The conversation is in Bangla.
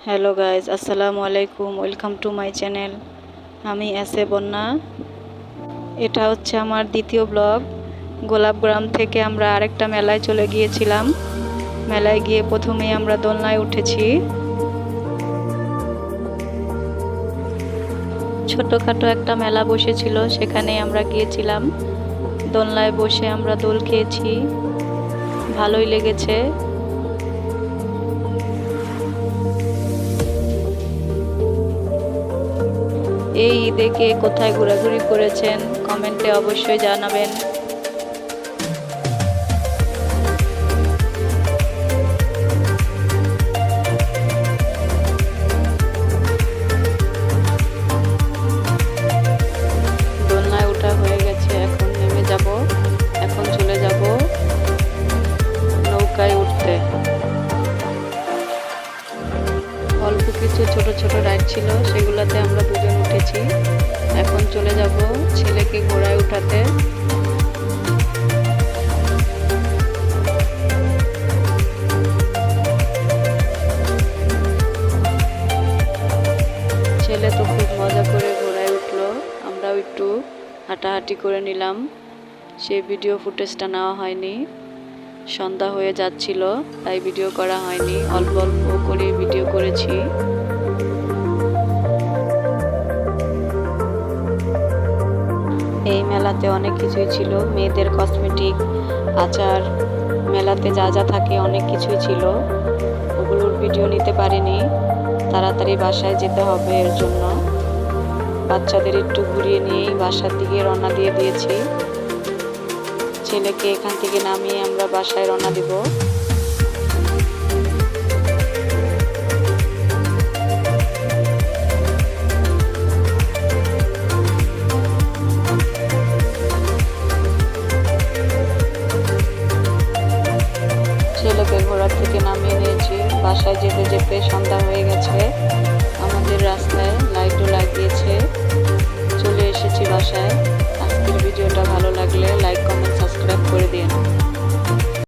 হ্যালো গাইজ, আসসালামু আলাইকুম। Welcome to my channel. আমি এসে বন্যা। এটা হচ্ছে আমার দ্বিতীয় ব্লগ। গোলাপগ্রাম থেকে আমরা আরেকটা মেলায় চলে গিয়েছিলাম। মেলায় গিয়ে প্রথমেই আমরা দোলনায় উঠেছি। ছোটোখাটো একটা মেলা বসেছিল, সেখানে আমরা গিয়েছিলাম। দোলনায় বসে আমরা দোল খেয়েছি, ভালোই লেগেছে। এই ঈদে কে কোথায় ঘোরাঘুরি করেছেন কমেন্টে অবশ্যই জানাবেন। দোলনায় ওঠা হয়ে গেছে, এখন নেমে যাব। এখন চলে যাব নৌকায় উঠতে। অল্প কিছু ছোট ছোট রাইড ছিল, সেগুলোতে আমরা দুজন উঠেছি। এখন চলে যাব ছেলেকে ঘোড়ায় উঠাতে। ছেলে তো খুব মজা করে ঘোড়ায় উঠলো, আমরাও একটু হাঁটাহাঁটি করে নিলাম। সেই ভিডিও ফুটেজটা নেওয়া হয়নি, সন্ধ্যা হয়ে যাচ্ছিল, তাই ভিডিও করা হয়নি। অল্প অল্প করে ভিডিও করেছি। এই মেলাতে অনেক কিছুই ছিল, মেয়েদের কসমেটিক, আচার, মেলাতে যা যা থাকে অনেক কিছুই ছিল। ওগুলোর ভিডিও নিতে পারিনি, তাড়াতাড়ি বাসায় যেতে হবে, এর জন্য বাচ্চাদের একটু ঘুরিয়ে নিয়েই বাসার দিকে রওনা দিয়ে দিয়েছি। ছেলেকে এখান থেকে নামিয়ে আমরা বাসায় রওনা দিব। ছেলেকে ঘোড়া থেকে নামিয়ে নিয়েছি। বাসায় যেতে যেতে সন্ধ্যা হয়ে গেছে। আমাদের রাস্তায়